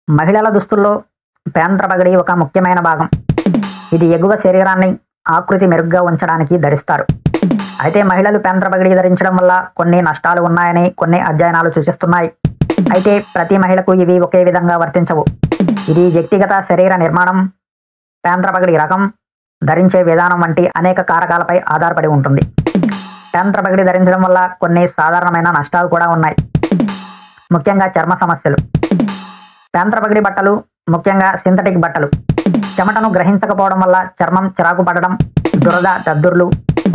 మహిళల దుస్తుల్లో పేంద్ర పగడి ఒక ముఖ్యమైన భాగం. ఇది ఎగువ శరీరాన్ని ఆకృతి మెరుగ్గా ఉంచడానికి ధరిస్తారు. అయితే మహిళలు పేంద్ర పగడి ధరించడం వల్ల కొన్ని నష్టాలు ఉన్నాయని కొన్ని అధ్యయనాలు సూచిస్తున్నాయి. అయితే ప్రతి మహిళకు ఇవి ఒకే విధంగా వర్తించవు. ఇది వ్యక్తిగత శరీర నిర్మాణం, పేంద్ర పగడి రకం, ధరించే విధానం వంటి అనేక కారకాలపై ఆధారపడి ఉంటుంది. పేంద్ర పగడి ధరించడం వల్ల కొన్ని సాధారణమైన నష్టాలు కూడా ఉన్నాయి. ముఖ్యంగా చర్మ సమస్యలు. పేంద్ర పగడి బట్టలు, ముఖ్యంగా సింథటిక్ బట్టలు, చెమటను గ్రహించకపోవడం వల్ల చర్మం చిరాకు పడడం, దురద, దద్దుర్లు,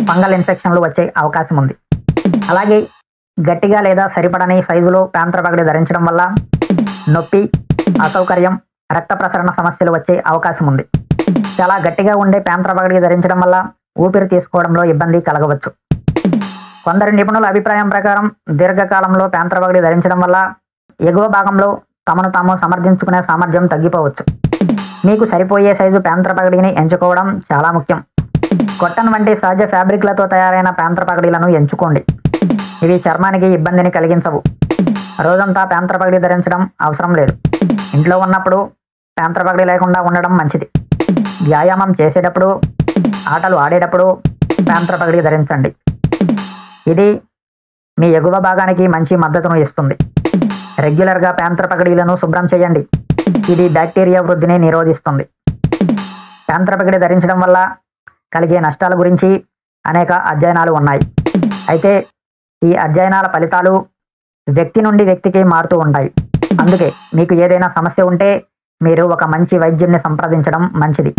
ఫంగల్ ఇన్ఫెక్షన్లు వచ్చే అవకాశం ఉంది. అలాగే గట్టిగా లేదా సరిపడని సైజులో పేంద్ర పగడి ధరించడం వల్ల నొప్పి, అసౌకర్యం, రక్త ప్రసరణ సమస్యలు వచ్చే అవకాశం ఉంది. చాలా గట్టిగా ఉండే పేంద్ర పగడి ధరించడం వల్ల ఊపిరి తీసుకోవడంలో ఇబ్బంది కలగవచ్చు. కొందరు నిపుణుల అభిప్రాయం ప్రకారం దీర్ఘకాలంలో పేంద్ర పగడి ధరించడం వల్ల ఎగువ భాగంలో తమను తాము సమర్థించుకునే సామర్థ్యం తగ్గిపోవచ్చు. మీకు సరిపోయే సైజు పేంద్ర పగడిని ఎంచుకోవడం చాలా ముఖ్యం. కాటన్ వంటి సహజ ఫ్యాబ్రిక్లతో తయారైన పేంద్ర పగడీలను ఎంచుకోండి. ఇవి చర్మానికి ఇబ్బందిని కలిగించవు. రోజంతా పేంద్ర పగడి ధరించడం అవసరం లేదు. ఇంట్లో ఉన్నప్పుడు పేంద్ర పగడి లేకుండా ఉండడం మంచిది. వ్యాయామం చేసేటప్పుడు, ఆటలు ఆడేటప్పుడు పేంద్ర పగడి ధరించండి. ఇది మీ ఎగువ భాగానికి మంచి మద్దతును ఇస్తుంది. రెగ్యులర్గా పేంద్ర పగడీలను శుభ్రం చేయండి. ఇది బ్యాక్టీరియా వృద్ధిని నిరోధిస్తుంది. పేంద్ర పగడి ధరించడం వల్ల కలిగే నష్టాల గురించి అనేక అధ్యయనాలు ఉన్నాయి. అయితే ఈ అధ్యయనాల ఫలితాలు వ్యక్తి నుండి వ్యక్తికి మారుతూ ఉంటాయి. అందుకే మీకు ఏదైనా సమస్య ఉంటే మీరు ఒక మంచి వైద్యుడిని సంప్రదించడం మంచిది.